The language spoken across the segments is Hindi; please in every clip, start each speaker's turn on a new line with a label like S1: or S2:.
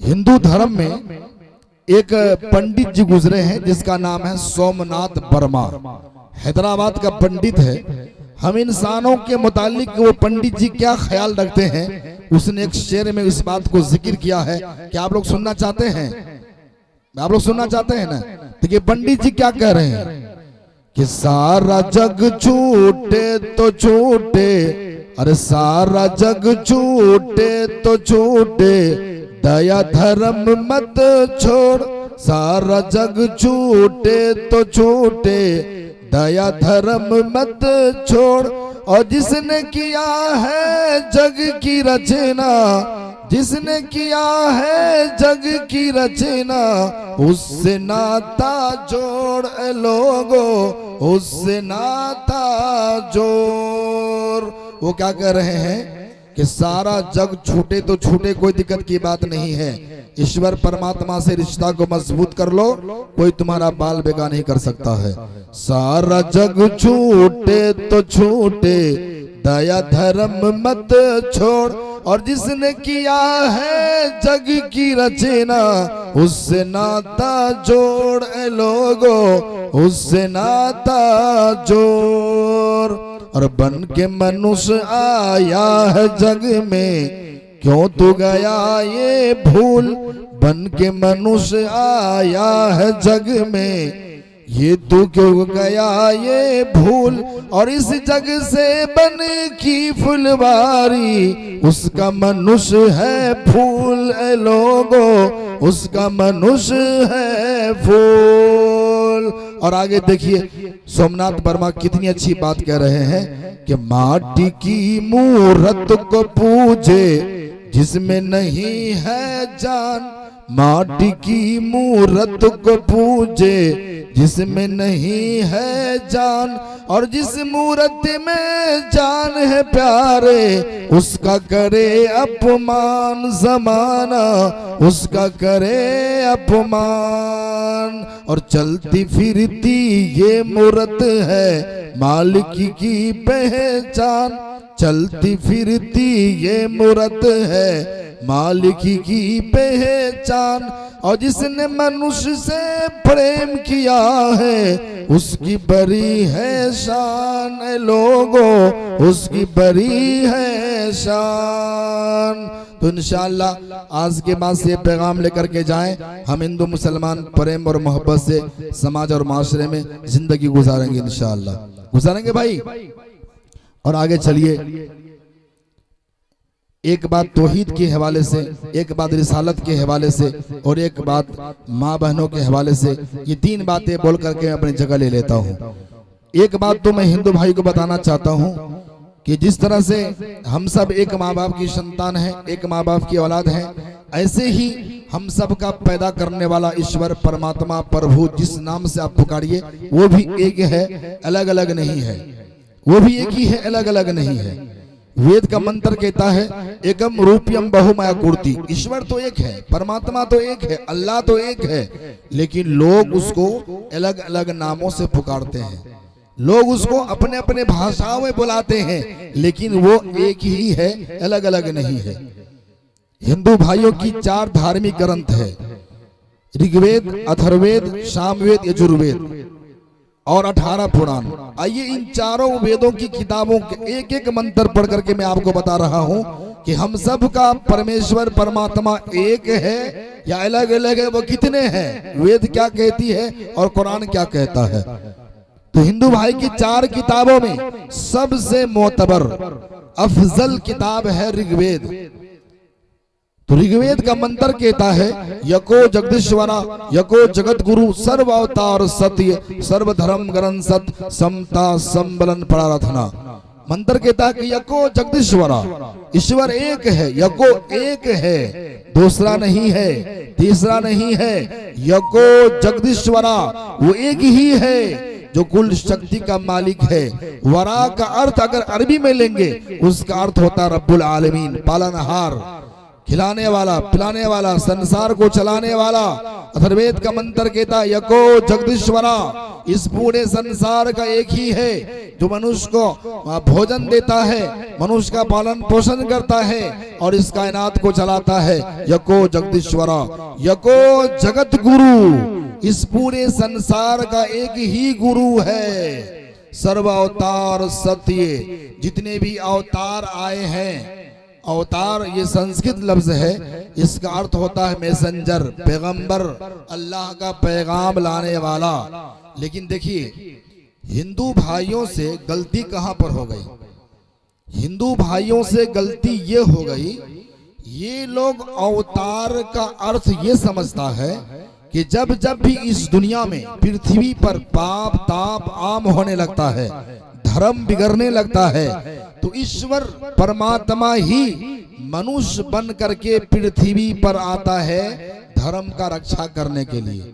S1: हिंदू धर्म में एक पंडित जी गुजरे हैं जिसका नाम है सोमनाथ वर्मा। हैदराबाद का पंडित है। हम इंसानों के मुतालिक वो पंडित जी क्या ख्याल रखते हैं, उसने एक शेर में इस बात को जिक्र किया है कि आप लोग सुनना चाहते हैं? आप लोग सुनना चाहते हैं ना? तो ये पंडित जी क्या कह रहे हैं कि सारा जग छूटे तो छूटे, अरे सारा जग छूटे तो छूटे, दया धर्म मत छोड़। सारा जग छूटे तो छूटे, दया धर्म मत छोड़। और जिसने किया है जग की रचना, जिसने किया है जग की रचना, उससे नाता जोड़ ए लोगो, उससे नाता जोड़। वो क्या कह रहे हैं कि सारा जग छूटे तो छूटे, कोई दिक्कत की बात नहीं है। ईश्वर परमात्मा से रिश्ता को मजबूत कर लो, कोई तुम्हारा बाल बेगा नहीं कर सकता है। सारा जग छूटे तो छूटे, दया धर्म मत छोड़। और जिसने किया है जग की रचना, उससे नाता जोड़ ए लोगो, उससे नाता जोड़। और बन के मनुष्य आया है जग में, क्यों तू गया ये भूल। बन के मनुष्य आया है जग में, ये तू क्यों गया ये भूल। और इस जग से बन की फुलवारी, उसका मनुष्य है फूल ए लोगो, उसका मनुष्य है फूल। और आगे देखिए सोमनाथ वर्मा कितनी अच्छी बात कह रहे हैं कि माटी की मूरत को पूजे जिसमें नहीं है जान। माटी की मूरत को पूजे जिसमें नहीं है जान। और जिस मूरत में जान है प्यारे, उसका करे अपमान जमाना, उसका करे अपमान। और चलती फिरती ये मूरत है मालिक की पहचान। चलती फिरती ये मूरत है मालिक की पहचान। और जिसने मनुष्य से प्रेम किया है, उसकी बड़ी है शान ए लोगो, उसकी बड़ी है शान। तो इंशाअल्लाह आज के बाद से पैगाम लेकर के जाएं, हम हिंदू मुसलमान प्रेम और मोहब्बत से समाज और माशरे में जिंदगी गुजारेंगे, इंशाअल्लाह गुजारेंगे भाई। और आगे चलिए, एक बात तौहीद के हवाले से, एक बात रिसालत के हवाले से, और एक बात माँ बहनों के हवाले से, ये तीन बातें बोल करके अपनी जगह ले लेता हूँ। एक बात तो मैं हिंदू भाई को बताना चाहता हूँ कि जिस तरह से हम सब एक माँ बाप की संतान हैं, एक माँ बाप की औलाद हैं, ऐसे ही हम सब का पैदा करने वाला ईश्वर परमात्मा प्रभु जिस नाम से आप पुकारिए वो भी एक है, अलग अलग नहीं है। वो भी एक ही है, अलग अलग नहीं है। वेद का मंत्र कहता है एकम रूपयम बहुमाया कुर्ती। ईश्वर तो एक है, परमात्मा तो एक है, अल्लाह तो एक है, लेकिन लोग उसको अलग अलग नामों से पुकारते हैं। लोग उसको अपने अपने भाषाओं में बुलाते हैं, लेकिन वो एक ही है, अलग अलग नहीं है। हिंदू भाइयों की 4 धार्मिक ग्रंथ है, ऋग्वेद, अथर्ववेद, सामवेद, यजुर्वेद और 18 पुराण। आइए इन चारों वेदों की किताबों के एक एक मंत्र पढ़ करके मैं आपको बता रहा हूं कि हम सब का परमेश्वर परमात्मा एक है या अलग अलग है, वो कितने हैं, वेद क्या कहती है और कुरान क्या कहता है। तो हिंदू भाई की 4 किताबों में सबसे मोतबर अफजल किताब है ऋग्वेद। तो ऋग्वेद का मंत्र कहता है यको जगदीश्वरा, यको जगत गुरु, सर्व अवतार सत्य, सर्व धर्म ग्रंथ सत, समता संबलन प्रार्थना। मंत्र कहता है कि यको जगदीश्वरा, ईश्वर एक है, यको एक है, दूसरा नहीं है, तीसरा नहीं है। यको जगदीश्वरा, वो एक ही है जो कुल शक्ति का मालिक है। वरा का अर्थ अगर अरबी में लेंगे उसका अर्थ होता रब्बुल आलमीन, पालनहार। खिलाने वाला, पिलाने वाला, संसार को चलाने वाला। अथर्ववेद का मंत्र कहता है यको जगदीश्वरा, इस पूरे संसार का एक ही है जो मनुष्य को भोजन देता है, मनुष्य का पालन पोषण करता है और इस कायनात को चलाता है। यको जगदीश्वरा, यको जगत गुरु, इस पूरे संसार का एक ही गुरु है। सर्व अवतार सत्य, जितने भी अवतार आए हैं, अवतार ये संस्कृत लफ्ज है, इसका अर्थ होता है मैसेंजर, पैगंबर, अल्लाह का पैगाम लाने वाला। लेकिन देखिए हिंदू भाइयों से गलती कहां पर हो गई? हिंदू भाइयों से गलती ये हो गई, ये लोग अवतार का अर्थ ये समझता है कि जब जब भी इस दुनिया में पृथ्वी पर पाप ताप आम होने लगता है, धर्म बिगड़ने लगता है, तो ईश्वर परमात्मा ही मनुष्य बन करके पृथ्वी पर आता है धर्म का रक्षा करने के लिए।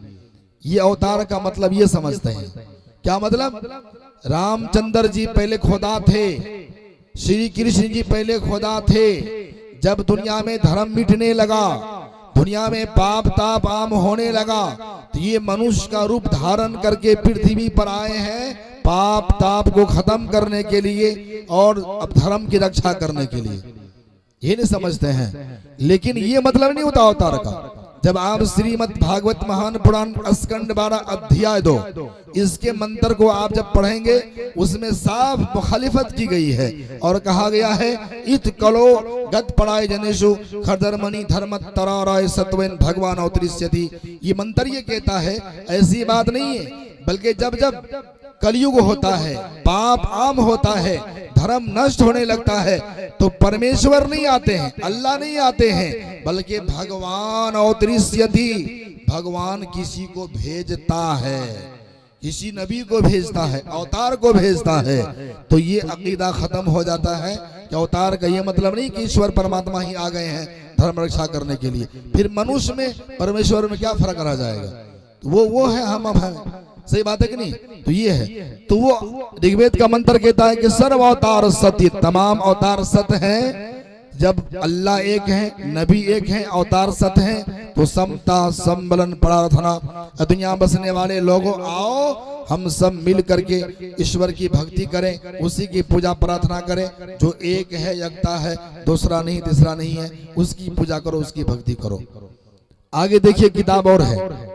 S1: ये अवतार का मतलब ये समझते हैं। क्या मतलब? रामचंद्र जी पहले खुदा थे, श्री कृष्ण जी पहले खुदा थे। जब दुनिया में धर्म मिटने लगा, दुनिया में पाप ताप आम होने लगा, तो ये मनुष्य का रूप धारण करके पृथ्वी पर आए हैं पाप ताप को खत्म करने के लिए और अब धर्म की रक्षा करने के लिए। ये नहीं समझते हैं। लेकिन ये मतलब नहीं होता अवतार का। जब आप श्रीमद् भागवत महान पुराण स्कंद 12 अध्याय 2 इसके मंत्र को आप जब पढ़ेंगे, उसमें साफ मुखालिफत की गई है और कहा गया है इत कलो गत पड़ाए जनेशु खरधर्मणि धर्म तराराय सत्वेन भगवान अवतरिष्यति। ये मंत्र ये कहता है, ऐसी बात नहीं है, बल्कि जब जब कलयुग होता है, पाप आम होता है, धर्म नष्ट होने लगता है, तो परमेश्वर नहीं आते हैं, अल्लाह नहीं आते हैं, बल्कि भगवान अवतरिष्यति, भगवान किसी को भेजता है, किसी नबी को भेजता है, अवतार को भेजता है। तो ये अकीदा खत्म हो जाता है कि अवतार का ये मतलब नहीं कि ईश्वर परमात्मा ही आ गए हैं धर्म रक्षा करने के लिए। फिर मनुष्य में परमेश्वर में क्या फर्क रह जाएगा? वो है हम अब हैं। सही बात है कि नहीं? तो ये है। तो वो ऋग्वेद का मंत्र कहता है कि सर्व अवतार सत्य, तमाम अवतार सत्य हैं। जब अल्लाह एक है, नबी एक है, अवतार सत्य हैं, तो समता सम्बलन प्रार्थना, दुनिया बसने वाले लोगों आओ हम सब मिल करके ईश्वर की भक्ति करें, उसी की पूजा प्रार्थना करें जो एक है, एकता है, दूसरा नहीं तीसरा नहीं है, उसकी पूजा करो, उसकी भक्ति करो। आगे देखिए किताब और है,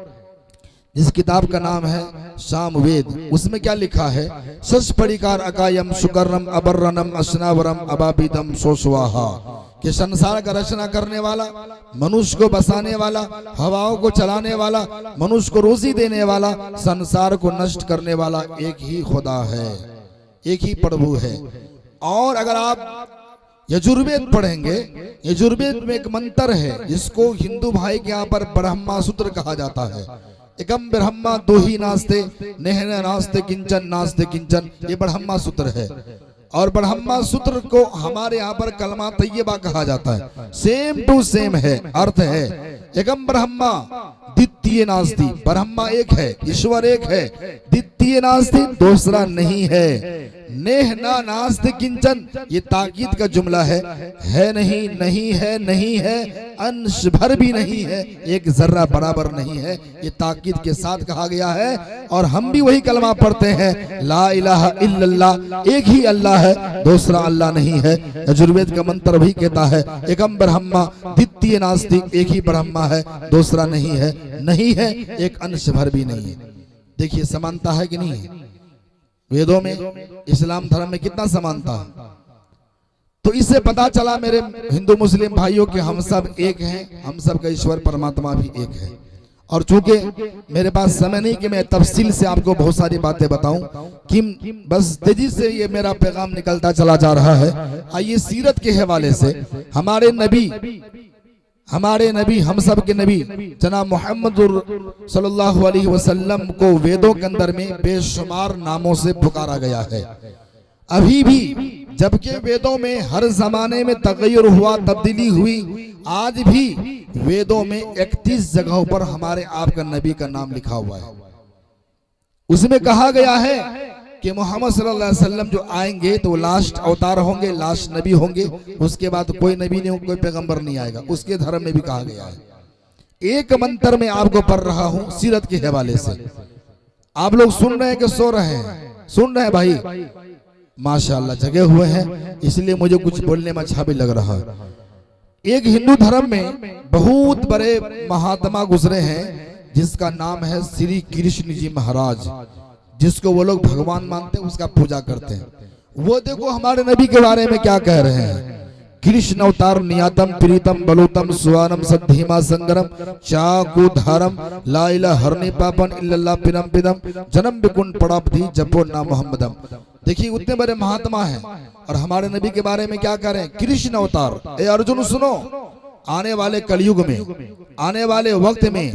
S1: जिस किताब का नाम है सामवेद। उसमें क्या लिखा है? सच परिकार अकायम सुकर्णम अबर्रनम अस्नावरम अबाबिदम सोस्वाहा, कि संसार का रचना करने वाला, मनुष्य को बसाने वाला, हवाओं को चलाने वाला, मनुष्य को रोजी देने वाला, संसार को नष्ट करने वाला एक ही खुदा है, एक ही प्रभु है। और अगर आप यजुर्वेद पढ़ेंगे, यजुर्वेद में एक मंत्र है जिसको हिंदू भाई के यहाँ पर ब्रह्मा सूत्र कहा जाता है। एकम ब्रह्मा दो ही नास्ते नेहन नास्ते किंचन नास्ते किंचन, ये ब्रह्मा सूत्र है। और ब्रह्मा सूत्र को हमारे यहाँ पर कलमा तैयबा कहा जाता है। सेम टू सेम है, अर्थ है एकम ब्रह्मा द्वितीय नास्ति, ब्रह्मा एक है, ईश्वर एक है, द्वितीय नास्ति दूसरा नहीं है। नेह ना नास्ति किंचन, ये ताकीद का जुमला है नहीं, नहीं है, नहीं है, अंश भर भी नहीं है, एक जर्रा बराबर नहीं है, ये ताकीद के साथ कहा गया है। और हम भी वही कलमा पढ़ते हैं, ला इलाहा इल्लल्लाह, एक ही अल्लाह है, दूसरा अल्लाह नहीं है। यजुर्वेद का मंत्र भी कहता है एकम ब्रह्मा द्वितीय नास्ति, एक ही ब्रह्मा है, दूसरा नहीं है, नहीं है, एक अंश भर भी नहीं है। देखिए समानता है कि नहीं है? वेदों में, इस्लाम धर्म में कितना समानता है। तो इससे पता चला मेरे हिंदू मुस्लिम भाइयों के हम सब एक हैं, हम सब का ईश्वर परमात्मा भी एक है। और चूंकि मेरे पास समय नहीं कि मैं तफसील से आपको बहुत सारी बातें बताऊं, कि बस तेजी से ये मेरा पैगाम निकलता चला जा रहा है। आइए सीरत के हवाले से हमारे नबी हम सब के नबी जनाब मोहम्मद सल्लल्लाहु अलैहि वसल्लम को वेदों के अंदर में बेशुमार नामों से पुकारा गया है। अभी भी जबकि वेदों में हर जमाने में तगय्युर हुआ, तब्दीली हुई, आज भी वेदों में 31 जगहों पर हमारे आपका नबी का नाम लिखा हुआ है। उसमें कहा गया है कि मोहम्मद सल्लल्लाहु अलैहि वसल्लम जो आएंगे तो लास्ट अवतार होंगे, लास्ट नबी होंगे, उसके बाद कोई नबी नहीं, कोई पैगंबर नहीं आएगा। उसके धर्म में भी कहा गया है। एक मंत्र में आपको पढ़ रहा हूं सीरत के हवाले से। आप लोग सुन रहे हैं कि सो रहे हैं? सुन रहे हैं भाई? माशाअल्लाह जगे हुए हैं, इसलिए मुझे कुछ बोलने में अच्छा भी लग रहा है। एक हिंदू धर्म में बहुत बड़े महात्मा गुजरे हैं जिसका नाम है श्री कृष्ण जी महाराज, जिसको वो लोग भगवान मानते हैं, उसका पूजा करते हैं। वो देखो हमारे नबी के बारे में क्या कह रहे हैं। कृष्ण अवतार नियातम प्रीतम बलोतम सुवानम सद्धीमा संगरम चाकु धारम लाइला हरने पापन इल्लल्लाह पिरम पिदम जन्म बिकुन पड़ापधि जपो ना मोहम्मदम। देखिए उतने बड़े महात्मा हैं और हमारे नबी के बारे में क्या कह रहे हैं? कृष्ण अवतार। ए अर्जुन सुनो, आने वाले कलयुग में, आने वाले वक्त में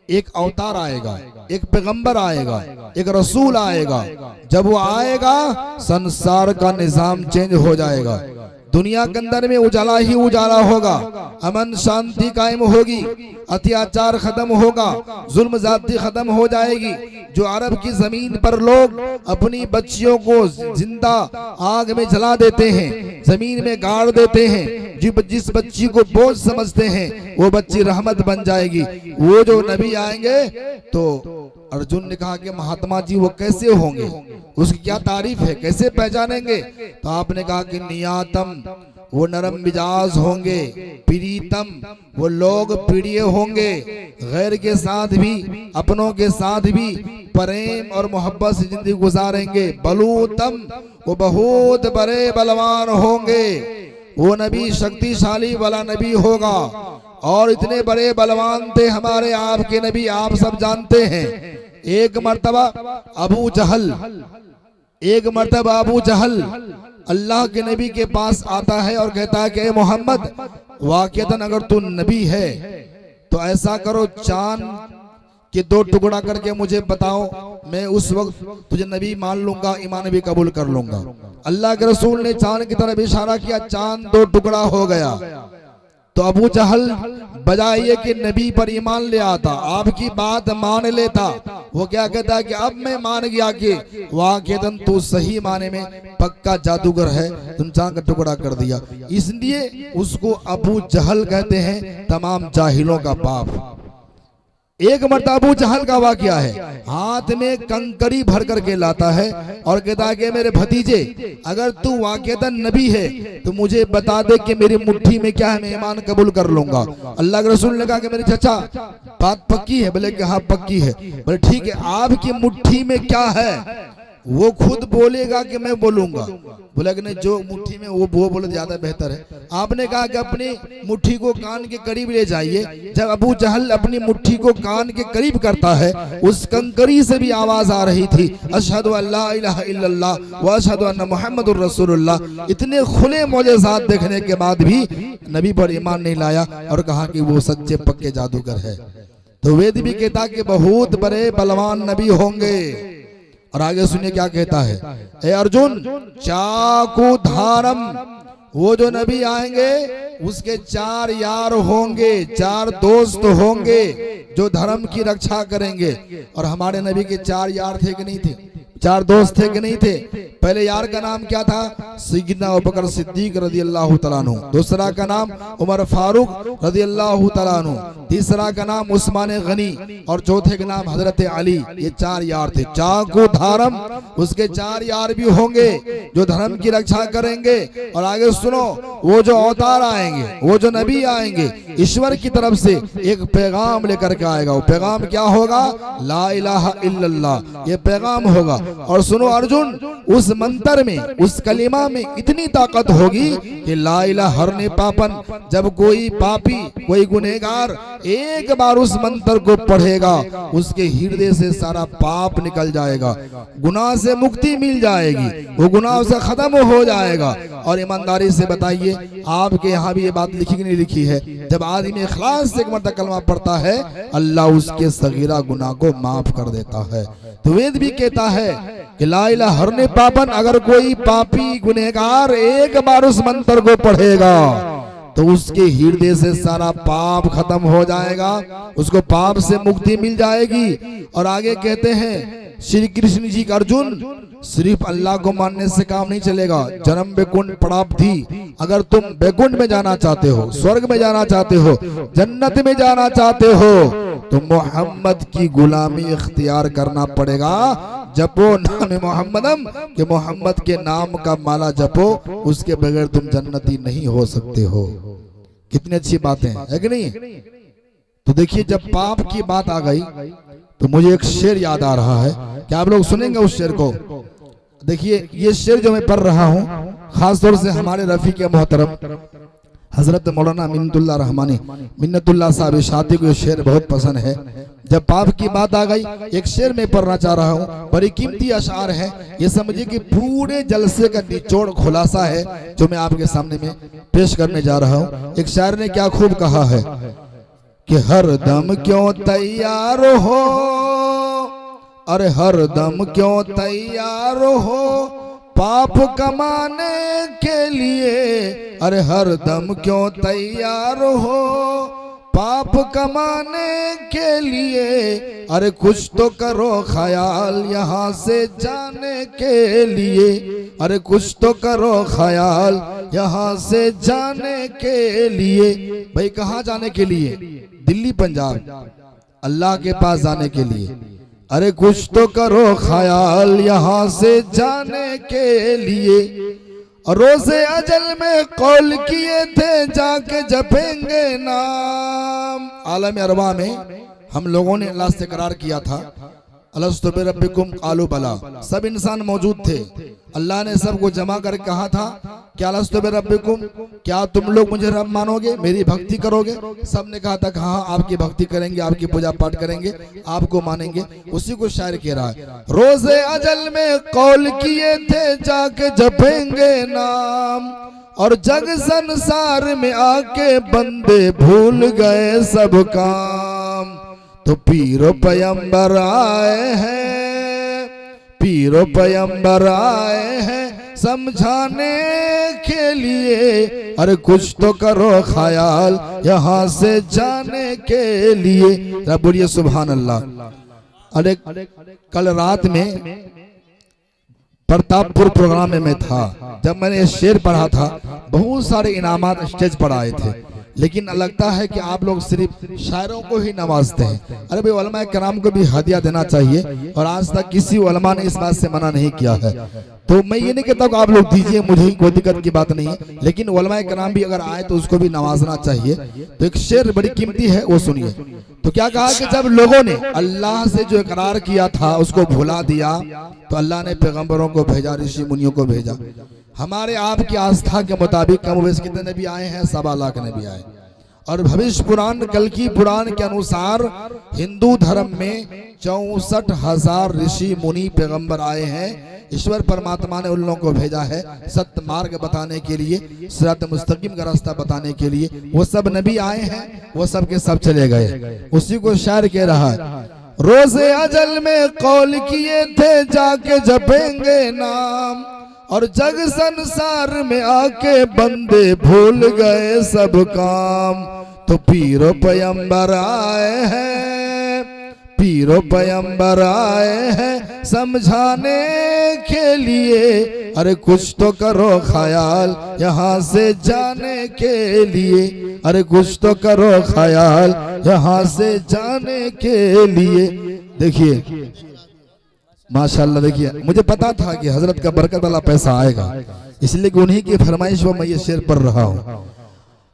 S1: एक अवतार आएगा, एक पैगंबर आएगा, एक रसूल आएगा। जब वो आएगा संसार का निजाम चेंज हो जाएगा। दुनिया के अंदर में उजाला ही उजाला होगा, अमन शांति कायम होगी, अत्याचार खत्म होगा, जुल्म जाती खत्म हो जाएगी। जो अरब की जमीन पर लोग अपनी बच्चियों को जिंदा आग में जला देते हैं, जमीन में गाड़ देते हैं, जिस बच्ची को बोझ समझते हैं वो बच्ची रहमत बन जाएगी। वो जो नबी आएंगे तो अर्जुन ने कहा कि महात्मा जी वो कैसे होंगे, उसकी क्या तारीफ है, कैसे पहचानेंगे? तो आपने कहा कि नियातम वो नरम मिजाज होंगे, प्रीतम वो लोग प्रिय होंगे, गैर के साथ भी अपनों के साथ भी प्रेम और मोहब्बत से जिंदगी गुजारेंगे। बलूतम वो बहुत बड़े बलवान होंगे। वो नबी शक्तिशाली वाला नबी होगा और इतने बड़े बलवान थे हमारे आपके नबी, आप सब जानते हैं। एक मर्तबा अबू जहल अल्लाह के नबी के पास आता है और कहता है कि मोहम्मद वाकईतन अगर तू नबी है तो ऐसा करो चांद के 2 टुकड़ा करके मुझे बताओ, मैं उस वक्त तुझे नबी मान लूंगा, ईमान भी कबूल कर लूंगा। अल्लाह के रसूल ने चांद की तरफ इशारा किया, चांद 2 टुकड़ा हो गया। तो अबू जहल बजाय ये कि नबी पर ईमान ले आता, आपकी बात मान लेता, वो क्या कहता है कि अब मैं मान गया कि वाकईतन तू सही माने में पक्का जादूगर है, तुम चांद का टुकड़ा कर दिया। इसलिए उसको अबू जहल कहते हैं, तमाम जाहिलों का बाप। एक मर्तबा अबू जहल का वाकया है, हाथ में कंकरी भर करके लाता है और कहता है कि मेरे भतीजे अगर तू वाकईतन नबी है तो मुझे बता दे कि मेरी मुट्ठी में क्या है, मैं ईमान कबूल कर लूंगा। अल्लाह के रसूल ने कहा कि मेरे चचा बात पक्की है? बोले कि हाँ पक्की है। बोले ठीक है, आपकी मुट्ठी में क्या है? वो खुद बोलेगा कि मैं बोलूंगा? बोला कि नहीं, जो मुट्ठी में वो बोले ज्यादा बेहतर है। आपने कहा कि अपनी मुट्ठी को कान के करीब ले जाइए। जब अबू जहल अपनी मुट्ठी को कान के करीब करता है, उस कंकरी से भी आवाज आ रही थी, अशहदु अल्ला इलाहा इल्लल्लाह व अशहदु अन्ना मुहम्मदुर रसूलुल्लाह। इतने खुले मौजज़ात देखने के बाद भी नबी पर ईमान नहीं लाया और कहा कि वो सच्चे पक्के जादूगर है। तो वेद भी कहता कि बहुत बड़े बलवान नबी होंगे। और आगे सुनिए क्या कहता है, ए अर्जुन चाकु धारम, वो जो नबी आएंगे उसके 4 यार होंगे, 4 दोस्त होंगे जो धर्म की रक्षा करेंगे। और हमारे नबी के 4 यार थे कि नहीं थे? 4 दोस्त थे कि नहीं थे? पहले यार का नाम क्या था? सय्यदना अबू बकर सिद्दीक रज़ियल्लाहु तआला अन्हु। दूसरा का नाम उमर फारूक रज़ियल्लाहु तआला अन्हु। तीसरा का नाम उस्मान गनी और चौथे का नाम हजरत अली। ये 4 यार थे। चाकु धारम, उसके 4 यार भी होंगे जो धर्म की रक्षा करेंगे। और आगे सुनो, वो जो अवतार आएंगे, वो जो नबी आएंगे, ईश्वर की तरफ से एक पैगाम लेकर के आएगा। वो पैगाम क्या होगा? ला इलाहा इल्लल्लाह, ये पैगाम होगा। और सुनो अर्जुन, उस मंत्र में, उस कलिमा में इतनी ताकत होगी कि ला इलाहा हरने पापन, जब कोई पापी, कोई गुनहगार एक बार उस मंत्र को पढ़ेगा, उसके हृदय से सारा पाप निकल जाएगा, गुनाह से मुक्ति मिल जाएगी, वो गुनाह से खत्म हो जाएगा। और ईमानदारी से बताइए, आपके यहाँ भी ये बात लिखी कि नहीं लिखी है? जब आदमी इखलास से एक मरतबा कलमा पढ़ता है, अल्लाह उसके सगीरा गुनाह को माफ कर देता है। तो वेद भी कहता है कि ला इलाहा हरने पापन, अगर कोई पापी गुनहगार एक बार उस मंत्र को पढ़ेगा तो उसके हृदय से सारा पाप खत्म हो जाएगा, उसको पाप से मुक्ति मिल जाएगी। और आगे कहते हैं श्री कृष्ण जी का अर्जुन, सिर्फ अल्लाह को मानने से काम नहीं चलेगा। जन्म वैकुंठ प्राप्ति, अगर तुम वैकुंठ में जाना चाहते हो, स्वर्ग में जाना चाहते हो, जन्नत में जाना चाहते हो, तो मोहम्मद की गुलामी इख्तियार करना पड़ेगा। जपो नाम मोहम्मदम, कि मोहम्मद के नाम का माला जपो, उसके बगैर तुम जन्नती नहीं हो सकते हो। कितनी अच्छी बातें है कि नहीं? तो देखिए, जब पाप की बात आ गई तो मुझे एक शेर याद आ रहा है, क्या आप लोग सुनेंगे उस शेर को? देखिए, ये शेर जो मैं पढ़ रहा हूँ, खासतौर से हमारे रफी के मोहतरम हजरत मौलाना मिन्नतुल्लाह रहमानी मिन्नतुल्लाह साहब शादी को ये शेर बहुत पसंद है। जब पाप की बात आ गई, एक शेर में पढ़ना चाह रहा हूँ, बड़ी कीमती अशार है। ये समझिए कि पूरे जलसे का निचोड़ खुलासा है जो मैं आपके सामने में पेश करने जा रहा हूँ। एक शायर ने क्या खूब कहा है कि हर दम क्यों तैयार हो, अरे हर दम क्यों तैयार हो पाप कमाने के लिए, अरे हर दम क्यों तैयार हो पाप कमाने के लिए, अरे कुछ तो करो ख्याल यहाँ से जाने के लिए, अरे कुछ तो करो ख्याल यहाँ से जाने के लिए। भाई कहाँ जाने के लिए? दिल्ली पंजाब, अल्लाह के पास जाने के लिए। अरे कुछ तो करो ख्याल यहाँ से जाने के लिए। रोज़े अजल में कौल किए थे जाके जपेंगे नाम। आलम अरबा में हम लोगों ने अल्लाह से करार किया था, अलस्तु बिरब्बिकुम क़ालू बला। सब इंसान मौजूद थे, अल्लाह ने सबको जमा कर कहा था क्या अलस्तु बिरब्बिकुम, क्या तुम लोग मुझे रब मानोगे, मेरी भक्ति करोगे? सब ने कहा था कि हाँ आपकी भक्ति करेंगे, आपकी पूजा पाठ करेंगे, आपको मानेंगे। उसी को शायर कह रहा है, रोज़े अजल में कौल किए थे जाके जपेंगे नाम, और जग संसार में आके बंदे भूल गए सब काम। तो पीरो पैगंबर आए हैं, पीरो पैगंबर आए हैं समझाने के लिए, अरे कुछ तो करो ख्याल यहाँ से जाने के लिए। रब बोलिए सुभान अल्लाह। अरे कल रात में प्रतापपुर प्रोग्राम में मैं था, जब मैंने ये शेर पढ़ा था, बहुत सारे इनामात स्टेज पर आए थे, लेकिन लगता है कि आप लोग सिर्फ शायरों को ही नवाजते हैं। अरे भाई उलमा कराम को भी हदिया देना चाहिए, और आज तक किसी उलमा ने इस बात से मना नहीं किया है। तो मैं ये नहीं कहता कि आप लोग दीजिए, मुझे कोई दिक्कत की बात नहीं है, लेकिन उलमा कराम भी अगर आए तो उसको भी नवाजना चाहिए। तो एक शेर बड़ी कीमती है, वो सुनिए। तो क्या कहा कि जब लोगों ने अल्लाह से जो इकरार किया था उसको भुला दिया, तो अल्लाह ने पैगंबरों को भेजा, ऋषि मुनियों को भेजा। हमारे आपकी आस्था के मुताबिक कम वेश कितने नबी आए हैं? 1.25 लाख नबी आए। और भविष्य पुराण, कल की पुराण के अनुसार हिंदू धर्म में 64,000 ऋषि मुनि पैगंबर आए हैं। ईश्वर परमात्मा ने उन लोगों को भेजा है सत्य मार्ग बताने के लिए, सिरात मुस्तकीम का रास्ता बताने के लिए। वो सब नबी आए हैं, वो सब के सब चले गए। उसी को शायर कह रहा है, रोज़े अजल में कौल किए थे जाके जपेंगे नाम, और जग संसार में आके बंदे भूल गए सब काम। तो पीरो पैगंबर आए हैं, पीरो पैगंबर आए हैं समझाने के लिए, अरे कुछ तो करो ख्याल यहाँ से जाने के लिए, अरे कुछ तो करो ख्याल यहाँ से जाने के लिए। देखिए माशाल्लाह, देखिए मुझे पता था कि हजरत का बरकत वाला पैसा आएगा, इसलिए कि उन्हीं की फरमाइश पर मैं ये शेर पढ़ रहा हूँ।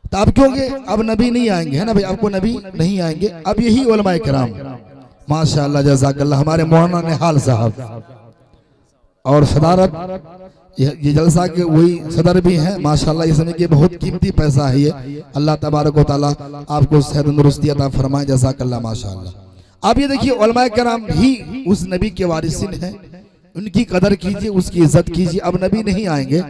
S1: तो अब क्योंकि अब नबी नहीं आएंगे, है ना भाई, आपको नबी नहीं आएंगे, अब यही उलमाए किराम माशाल्लाह जज़ाकल्लाह, हमारे मौलाना निहाल साहब और सदारत, ये जलसा के वही सदर भी हैं माशाल्लाह। ये समय के बहुत कीमती पैसा है ये। अल्लाह तबारक व तआला आपको सेहत तंदुरुस्ती अता फरमाए, जज़ाकल्लाह माशाल्लाह। अब ये देखिए उलमाए कराम ही उस नबी के वारिसिन हैं, उनकी कदर कीजिए, उसकी इज्जत कीजिए। अब नबी नहीं आएंगे,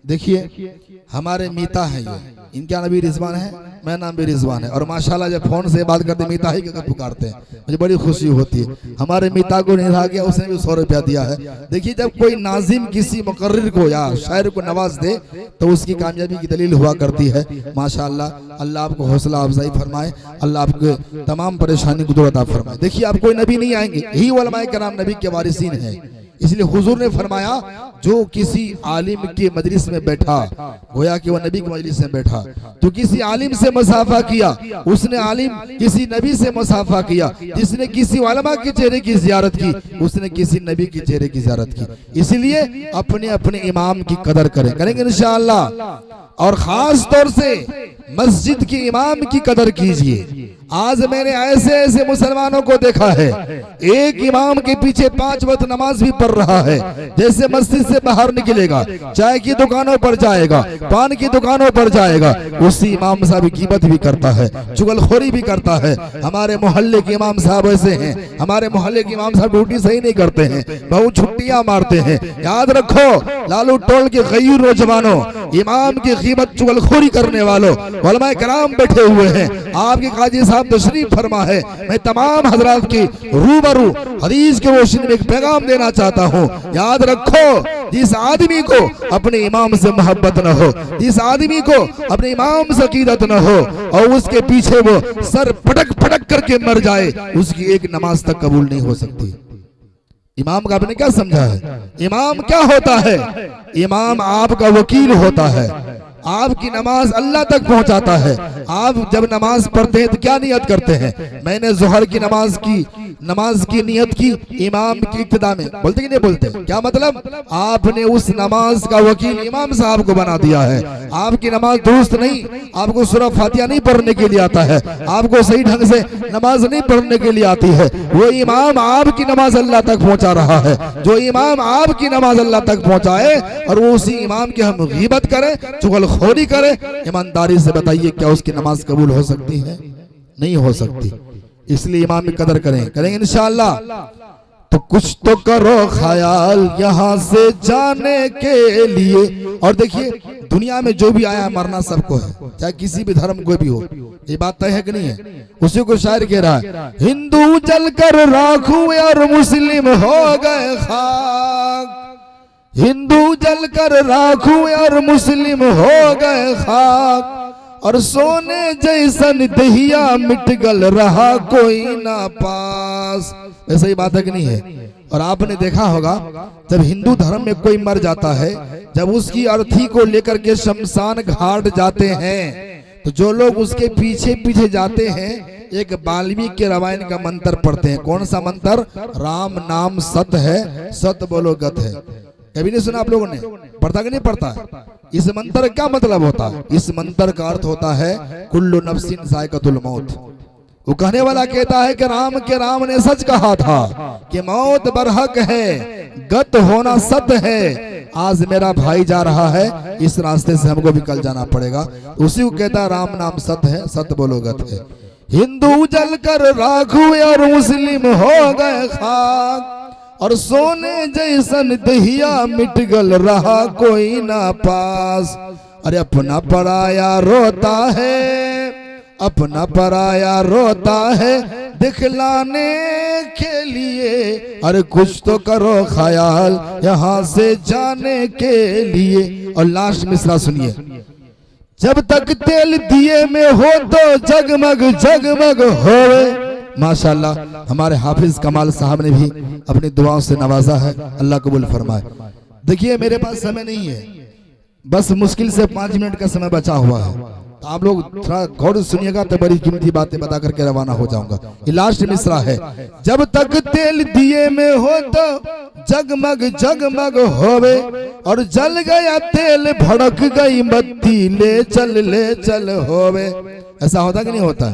S1: देखिए हमारे मीता है, ये इनका नाम भी रिजवान है, मेरा नाम भी रिजवान है, और माशाल्लाह जब फोन से बात करते मीता ही का पुकारते हैं, मुझे बड़ी खुशी होती है। हमारे मीता को नहीं रहा गया, उसने भी 100 रुपया दिया है। देखिए जब कोई नाजिम किसी मुकर्रिर को या शायर को नवाज दे तो उसकी कामयाबी की दलील हुआ करती है। माशाल्लाह अल्लाह आपको हौसला अफजाई फरमाए, अल्लाह आपको तमाम परेशानी को दूर अता फरमाए। देखिए आप कोई नबी नहीं आएंगे, यही उलमाए कराम नबी के वारिसीन है। इसलिए हुजूर ने फरमाया जो किसी आलिम के मजलिस में बैठा, गोया कि वो नबी के मजलिस में बैठा, तो किसी आलिम से मुसाफा किया, उसने आलिम किसी नबी से मुसाफा किया, जिसने किसी उलमा के चेहरे की जियारत की, उसने किसी नबी के चेहरे की जियारत की। इसलिए अपने अपने इमाम की कदर करेंगे इंशाअल्लाह, और खास तौर से मस्जिद के इमाम की कदर कीजिए। आज मैंने ऐसे ऐसे मुसलमानों को देखा है, एक इमाम के पीछे 5 वक्त नमाज भी पढ़ रहा है, जैसे मस्जिद से बाहर निकलेगा चाय की दुकानों पर जाएगा, पान की दुकानों पर जाएगा, उसी इमाम साहब गिबत भी करता है, चुगलखोरी भी करता है। हमारे मोहल्ले के इमाम साहब ऐसे हैं, हमारे मोहल्ले के इमाम साहब ड्यूटी सही नहीं करते हैं, बहुत छुट्टियां मारते हैं। याद रखो लालू टोल के गैर नौजवानों, इमाम की गिबत चुगलखोरी करने वालों, उलमाए कराम बैठे हुए हैं। आपके काजी साहब तशरीफ फरमा है, मैं तमाम हजरात की रूबरू हदीस के रोशनी में एक पैगाम देना चाहता हूँ। याद रखो जिस आदमी को अपने इमाम से मोहब्बत न हो, जिस आदमी को अपने इमाम से अकीदत न हो और उसके पीछे वो सर पटक पटक करके मर जाए, उसकी एक नमाज तक कबूल नहीं हो सकती। इमाम का आपने क्या समझा है? इमाम क्या होता है? इमाम आपका वकील होता है, आपकी नमाज अल्लाह तक पहुंचाता है। आप जब नमाज पढ़ते हैं तो क्या नियत करते हैं? मैंने जोहर की नमाज की नियत की इमाम की इब्तिदा में, बोलते कि नहीं बोलते? क्या मतलब? आपने उस नमाज का वकील इमाम साहब को बना दिया है। आपकी नमाज दुरुस्त नहीं, आपको सूरह फातिहा नहीं पढ़ने के लिए आता है, आपको सही ढंग से नमाज नहीं पढ़ने के लिए आती है, वो इमाम आपकी नमाज अल्लाह तक पहुंचा रहा है। जो इमाम आपकी नमाज अल्लाह तक पहुंचाए और वो उसी इमाम की हम गीबत करें, चुगलखोरी करे, ईमानदारी से बताइए क्या उसकी नमाज कबूल हो सकती है? नहीं हो सकती। इसलिए इमाम की कदर करेंगे इंशाअल्लाह। तो कुछ तो करो ख्याल यहाँ से जाने के लिए। और देखिए दुनिया में जो भी आया मरना सबको है, चाहे किसी भी धर्म कोई भी हो, ये बात तय है कि नहीं है? उसी को शायर कह रहा है, हिंदू जल कर राख हुए और मुस्लिम हो गए खाक, हिंदू जल कर राख हुए और मुस्लिम हो गए खाक, और सोने जैसन दहिया मिट गल रहा कोई ना पास। ऐसा ही बात है कि नहीं है? और आपने देखा होगा जब हिंदू धर्म में कोई मर जाता है, जब उसकी अर्थी को लेकर के शमशान घाट जाते हैं, तो जो लोग उसके पीछे पीछे जाते हैं एक वाल्मीकि के रामायण का मंत्र पढ़ते हैं। कौन सा मंत्र? राम नाम सत है, सत बोलो गत है। कभी नहीं सुना आप लोगों ने? पढ़ता कि नहीं पढ़ता? इस मंत्र का मतलब होता है, इस मंत्र का अर्थ होता है कुल्लु नफ्सिन जायकातुल मौत। वो कहने वाला कहता है कि राम ने सच कहा था कि मौत बरहक है, गत होना सत है। आज मेरा भाई जा रहा है, इस रास्ते से हमको भी कल जाना पड़ेगा। उसी को कहता है राम नाम सत है, सत बोलो गत है। हिंदू जल कर राख हुए और मुस्लिम हो गए खाक, और सोने जैसन दहिया मिट गल रहा कोई ना पास। अरे अपना पराया रोता है, अपना पराया रोता है दिखलाने के लिए। अरे कुछ तो करो ख्याल यहाँ से जाने के लिए। और लास्ट मिसरा सुनिए, जब तक तेल दिए में हो तो जगमग जगमग होवे। माशाल्लाह हमारे हाफिज कमाल साहब ने भी अपनी दुआओं से नवाजा है, अल्लाह कबूल फरमाए। देखिए मेरे पास समय नहीं है, बस मुश्किल से 5 मिनट का समय बचा हुआ है, तो आप लोग थोड़ा गौर सुनिएगा तो बड़ी कीमती बातें बता करके रवाना हो जाऊंगा। ये लास्ट मिसरा है, जब तक तेल दिए में हो तो जगमग जगमग होवे, और जल गया तेल भड़क गई बत्ती ले चल होवे। ऐसा होता कि नहीं होता?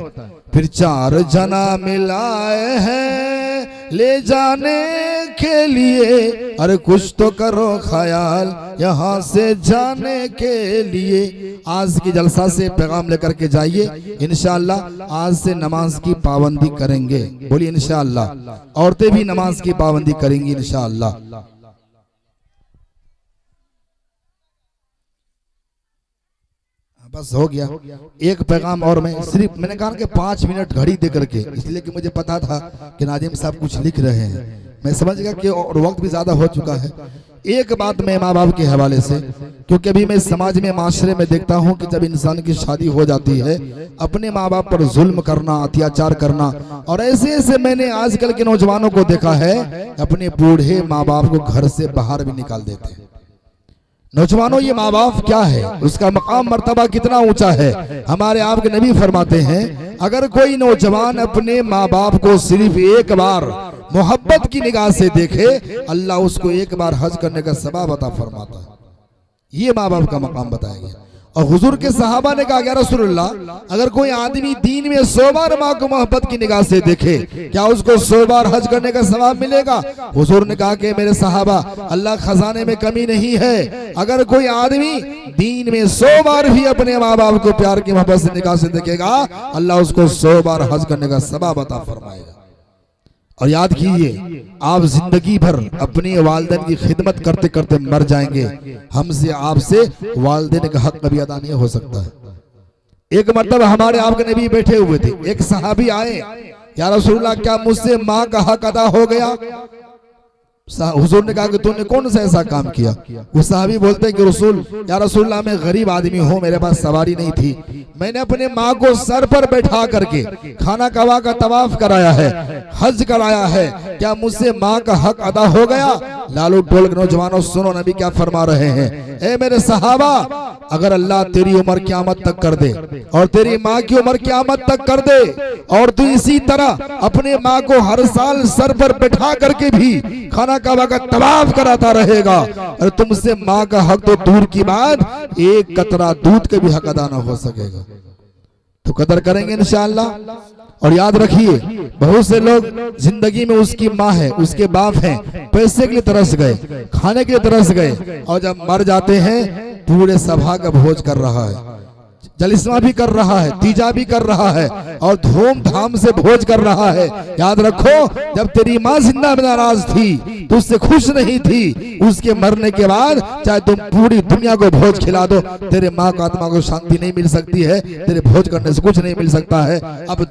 S1: फिर 4 जना मिलाए हैं ले जाने के लिए। अरे कुछ तो करो ख्याल यहाँ से जाने के लिए। आज की जलसा से पैगाम लेकर के जाइए, इंशाअल्लाह आज से नमाज की पाबंदी करेंगे। बोलिए इंशाअल्लाह। औरतें भी नमाज की पाबंदी करेंगी इंशाअल्लाह। बस हो गया। एक पैगाम और मैं सिर्फ मैंने कहा कि 5 मिनट घड़ी दे करके, इसलिए कि मुझे पता था कि नादिम साहब कुछ लिख रहे हैं, मैं समझ गया कि और वक्त भी ज्यादा हो चुका है। एक बात मैं माँ बाप के हवाले से, क्योंकि अभी मैं समाज में माशरे में देखता हूँ कि जब इंसान की शादी हो जाती है अपने माँ बाप पर जुल्म करना, अत्याचार करना, और ऐसे ऐसे मैंने आजकल के नौजवानों को देखा है अपने बूढ़े माँ बाप को घर से बाहर भी निकाल देते हैं। नौजवानों, ये माँ बाप क्या है, उसका मकाम मर्तबा कितना ऊंचा है। हमारे आपके नबी फरमाते हैं अगर कोई नौजवान अपने माँ बाप को सिर्फ एक बार मोहब्बत की निगाह से देखे, अल्लाह उसको एक बार हज करने का सवाब अता फरमाता है। ये माँ बाप का मकाम बताया गया। और हुजूर के सहाबा ने कहा या रसूलुल्लाह, अगर कोई आदमी दीन में 100 बार माँ को मोहब्बत की निगाह से देखे, क्या उसको 100 बार हज करने का सवाब मिलेगा? हुजूर ने कहा कि मेरे सहाबा, अल्लाह खजाने में कमी नहीं है। अगर कोई आदमी दीन में 100 बार भी अपने माँ बाप को प्यार की मोहब्बत से निगाह से देखेगा, अल्लाह उसको 100 बार हज करने का सवाब अता फरमाएगा। और याद कीजिए, आप जिंदगी भर अपनी वालिदैन की खिदमत करते करते मर जाएंगे। हमसे आपसे वालिदैन का हक कभी अदा नहीं हो सकता है। एक मर्तबा हमारे आपके नबी बैठे हुए थे, एक सहाबी आए, या रसूलुल्लाह क्या मुझसे माँ का हक अदा हो गया? हुजूर ने कहा कि तूने कौन सा ऐसा काम किया? वो सहाबी बोलते हैं कि या रसूलुल्लाह मैं गरीब आदमी हूँ, मेरे पास सवारी नहीं थी, मैंने अपने माँ को सर पर बैठा करके खाना कवा का तवाफ कराया है, हज कराया है, क्या मुझसे माँ का हक अदा हो गया? लालू टोल के नौजवानों सुनो नबी क्या फरमा रहे हैं। ए मेरे सहाबा, अगर अल्लाह तेरी उम्र क़यामत तक कर दे और तेरी माँ की उम्र क़यामत तक कर दे, और तू इसी तरह अपने माँ को हर साल सर पर बैठा करके भी खाना काबा का तवाफ कराता रहेगा, और तुमसे माँ का हक तो दूर की बात, एक कतरा दूध के भी हक अदा न हो सकेगा। तो कदर करेंगे इंशाअल्लाह। और याद रखिए, बहुत से लोग जिंदगी में उसकी माँ है, उसके बाप हैं, पैसे के लिए तरस गए, खाने के लिए तरस गए, और जब मर जाते हैं पूरे सभा का भोज कर रहा है, जलिस्मा भी कर रहा है, तीजा भी कर रहा है, और धूमधाम से भोज कर रहा है। याद रखो, जब तेरी माँ जिंदा में नाराज थी, तो उससे खुश नहीं थी, उसके मरने के बाद चाहे तुम पूरी दुनिया को भोज खिला दो, तेरे माँ को आत्मा को शांति नहीं मिल सकती है, तेरे भोज करने से कुछ नहीं मिल सकता है। अब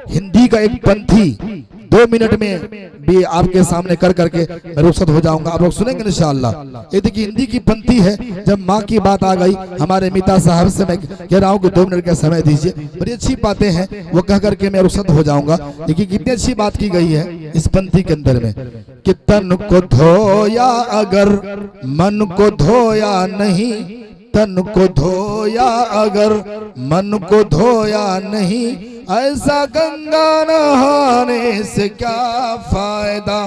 S1: हिंदी का एक पंथी 2 मिनट में भी आपके सामने कर करके मैं रुखसत हो जाऊंगा, आप लोग सुनेंगे इंशाअल्लाह। ये देखिए हिंदी की पंक्ति है, जब माँ की बात आ गई, हमारे मिता साहब से मैं कह रहा हूँ कि 2 मिनट का समय दीजिए, बड़ी अच्छी बातें हैं वो कह करके मैं रुखसत हो जाऊंगा। देखिए कितनी अच्छी बात की गई है इस पंक्ति के अंदर में, कि तन को धोया अगर मन को धोया नहीं, तन को धोया अगर मन को धोया नहीं, ऐसा गंगा नहाने से क्या फायदा?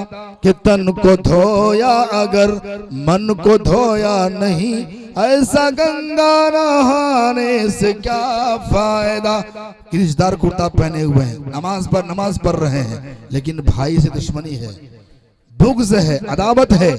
S1: कि तन को धोया अगर मन को धोया नहीं, ऐसा गंगा नहाने से क्या फायदा? किरदार कुर्ता पहने हुए हैं, नमाज पढ़ रहे हैं, लेकिन भाई से दुश्मनी है, बुग़्ज़ है, अदावत है,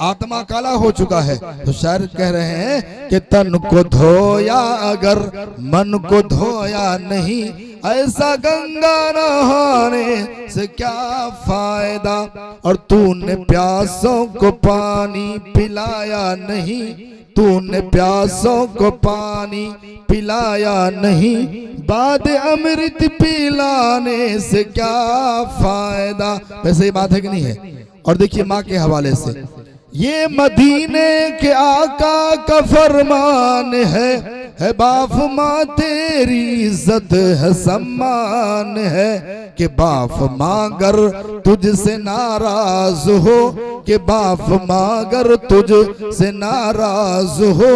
S1: आत्मा काला हो चुका है। तो शायर कह रहे हैं कि तन को धोया अगर मन को धोया नहीं, ऐसा गंगा नहाने से क्या फायदा? और तूने प्यासों को पानी पिलाया नहीं, तूने प्यासों को पानी पिलाया नहीं, बाद अमृत पिलाने से क्या फायदा? वैसे ये बात है कि नहीं है? और देखिए माँ के हवाले से, ये मदीने के आका का फरमान है बाप माँ तेरी इज्जत है सम्मान है, कि बाप माँ अगर तुझसे नाराज हो, कि बाप माँ अगर तुझसे नाराज हो,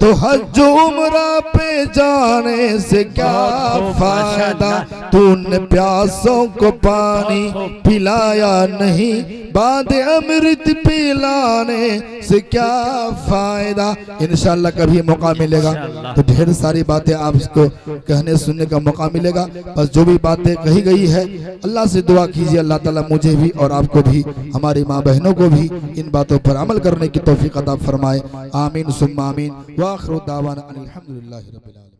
S1: तो हज उम्रा पे जाने से क्या फायदा? तूने प्यासों को पानी पिलाया नहीं, बाद अमृत पिलाने से क्या फायदा? इंशाअल्लाह कभी मौका मिलेगा तो ढेर सारी बातें आपको कहने सुनने का मौका मिलेगा। बस जो भी बातें कही गई है, अल्लाह से दुआ कीजिए अल्लाह ताला मुझे भी और आपको भी, हमारी माँ बहनों को भी इन बातों पर अमल करने की तौफीक अता फरमाए। आमीन सुम्मा आमीन। व आखिरु दावाना अनिल हम्दुलिल्लाहि रब्बिल आलमीन।